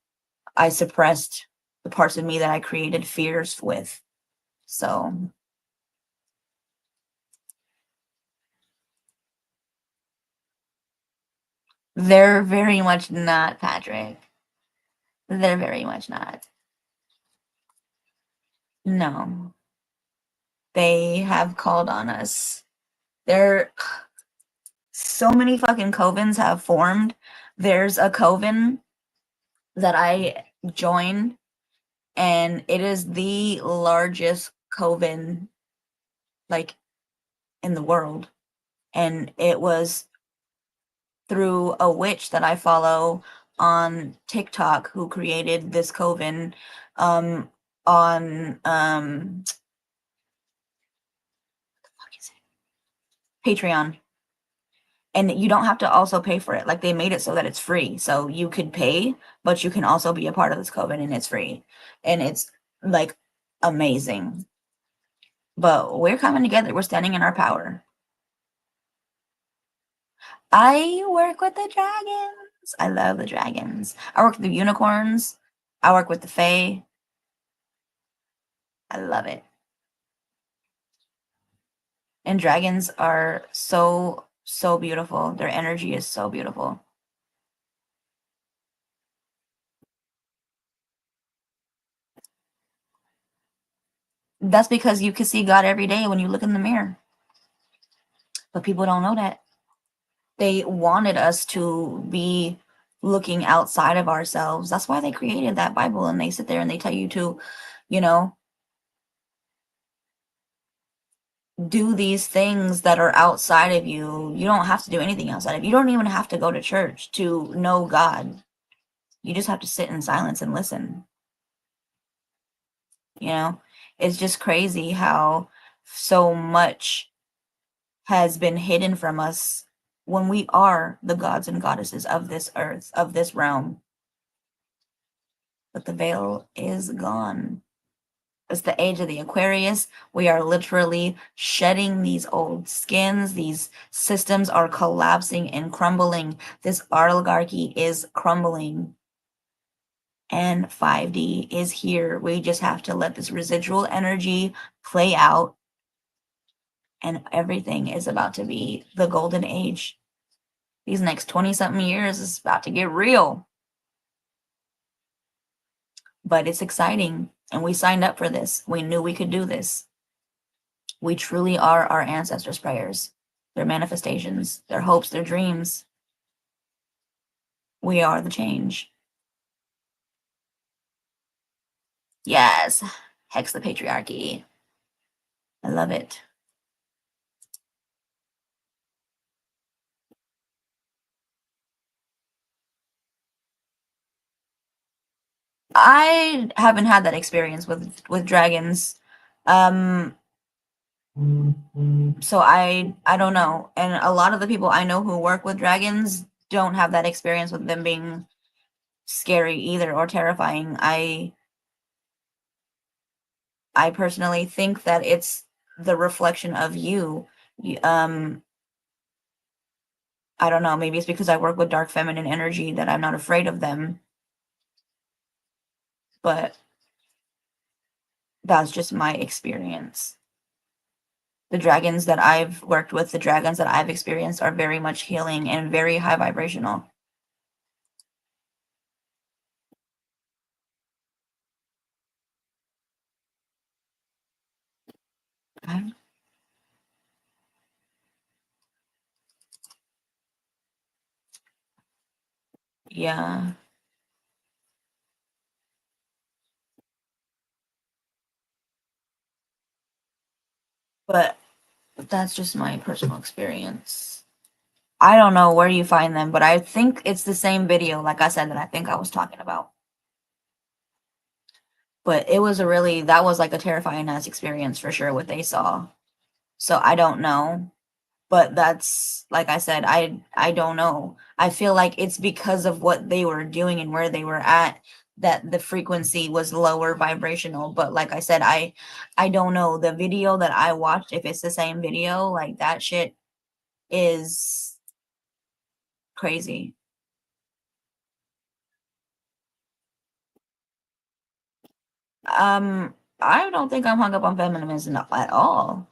I suppressed, the parts of me that I created fears with. So they're very much not, Patrick. They're very much not. No, they have called on us. There, so many fucking covens have formed. There's a coven that I joined, and it is the largest coven like in the world. And it was through a witch that I follow on TikTok who created this coven um on what is it? Patreon. And you don't have to also pay for it. Like they made it so that it's free. So you could pay, but you can also be a part of this coven and it's free. And it's like amazing. But we're coming together. We're standing in our power. I work with the dragons. I love the dragons. I work with the unicorns. I work with the fae. I love it. And dragons are so, so beautiful. Their energy is so beautiful. That's because you can see God every day when you look in the mirror. But people don't know that. They wanted us to be looking outside of ourselves. That's why they created that Bible and they sit there and they tell you to, you know, do these things that are outside of you. You don't have to do anything outside of you. You don't even have to go to church to know God. You just have to sit in silence and listen. You know, it's just crazy how so much has been hidden from us when we are the gods and goddesses of this earth, of this realm. But the veil is gone. It's the age of the Aquarius. We are literally shedding these old skins. These systems are collapsing and crumbling. This oligarchy is crumbling. And 5D is here. We just have to let this residual energy play out. And everything is about to be the golden age. These next 20 something years is about to get real. But it's exciting. And we signed up for this. We knew we could do this. We truly are our ancestors' prayers, their manifestations, their hopes, their dreams. We are the change. Yes. Hex the patriarchy. I love it. I haven't had that experience with dragons. Um so I don't know. And a lot of the people I know who work with dragons don't have that experience with them being scary either or terrifying. I personally think that it's the reflection of you. I don't know, maybe it's because I work with dark feminine energy that I'm not afraid of them, but that's just my experience. The dragons that I've worked with, the dragons that I've experienced are very much healing and very high vibrational. Okay. Yeah, but that's just my personal experience. I don't know where you find them, but I think it's the same video, like I said, that I think I was talking about. But it was a really, that was like a terrifying ass experience for sure, what they saw. So I don't know. But that's, like I said, I don't know. I feel like it's because of what they were doing and where they were at that the frequency was lower vibrational. But like I said, I don't know. The video that I watched, if it's the same video, like that shit is crazy. I don't think I'm hung up on feminism at all.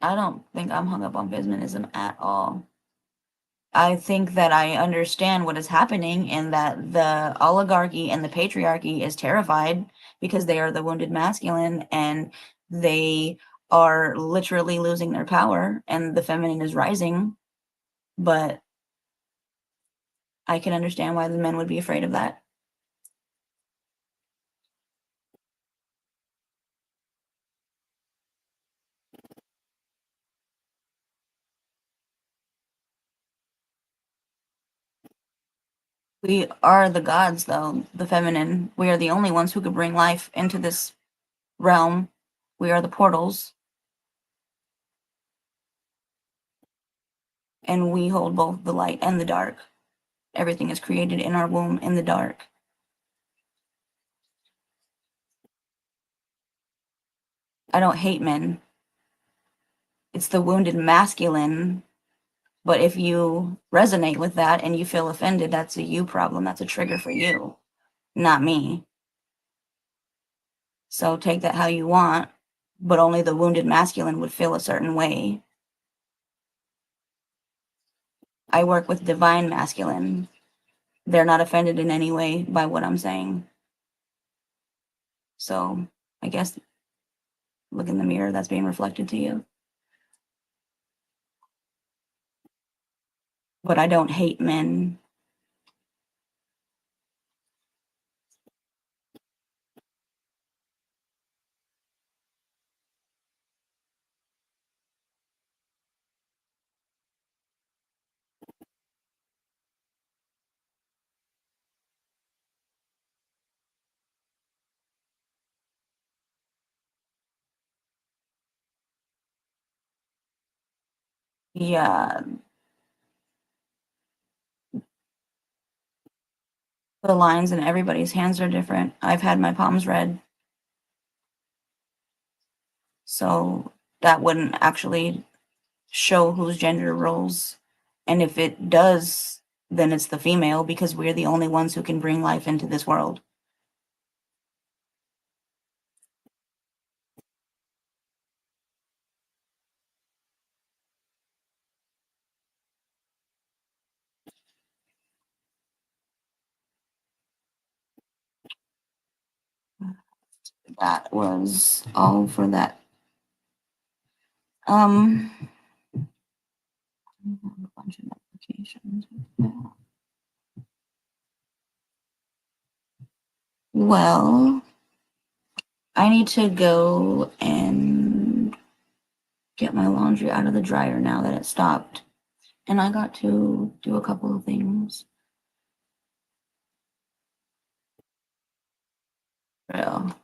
I don't think I'm hung up on feminism at all. I think that I understand what is happening and that the oligarchy and the patriarchy is terrified because they are the wounded masculine and they are literally losing their power and the feminine is rising. But I can understand why the men would be afraid of that. We are the gods, though, the feminine. We are the only ones who could bring life into this realm. We are the portals, and we hold both the light and the dark. Everything is created in our womb in the dark. I don't hate men. It's the wounded masculine. But if you resonate with that and you feel offended, that's a you problem. That's a trigger for you, not me. So take that how you want, but only the wounded masculine would feel a certain way. I work with divine masculine. They're not offended in any way by what I'm saying. So I guess look in the mirror, that's being reflected to you. But I don't hate men. Yeah, the lines in everybody's hands are different. I've had my palms read, so that wouldn't actually show whose gender roles. And if it does, then it's the female because we're the only ones who can bring life into this world. That was all for that. A bunch of notifications. Well, I need to go and get my laundry out of the dryer now that it stopped. And I got to do a couple of things. Real.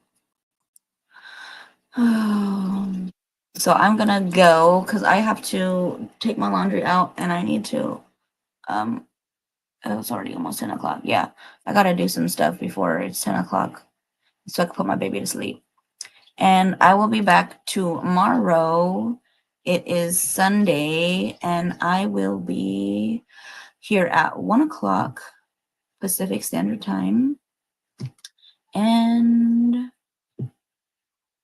So I'm gonna go because I have to take my laundry out and I need to um oh, it's already almost 10 o'clock. Yeah. I gotta do some stuff before it's 10 o'clock so I can put my baby to sleep. And I will be back tomorrow. It is Sunday, and I will be here at 1 o'clock Pacific Standard Time. And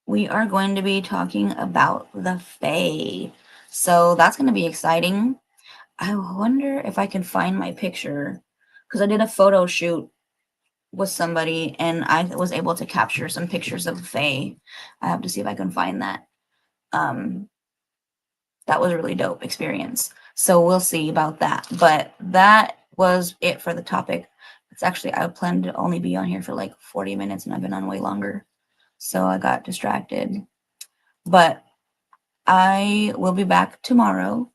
we are going to be talking about the Fae. So that's going to be exciting. I wonder if I can find my picture because I did a photo shoot with somebody and I was able to capture some pictures of the Fae. I have to see if I can find that. That was a really dope experience. So we'll see about that. But that was it for the topic. It's actually, I planned to only be on here for like 40 minutes and I've been on way longer. So I got distracted. But I will be back tomorrow.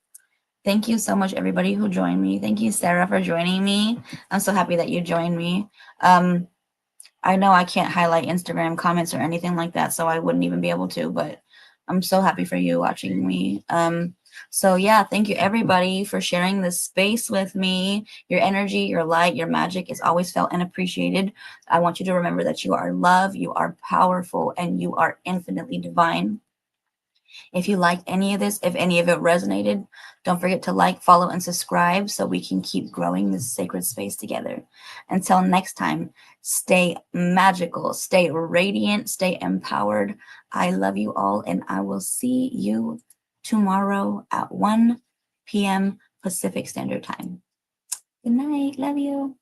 Thank you so much, everybody who joined me. Thank you, Sarah, for joining me. I'm so happy that you joined me. I know I can't highlight Instagram comments or anything like that, so I wouldn't even be able to, but I'm so happy for you watching me. So yeah, thank you everybody for sharing this space with me. Your energy, your light, your magic is always felt and appreciated. I want you to remember that you are love, you are powerful, and you are infinitely divine. If you liked any of this, if any of it resonated, don't forget to like, follow, and subscribe so we can keep growing this sacred space together. Until next time, stay magical, stay radiant, stay empowered. I love you all, and I will see you tomorrow at 1 p.m. Pacific Standard Time. Good night. Love you.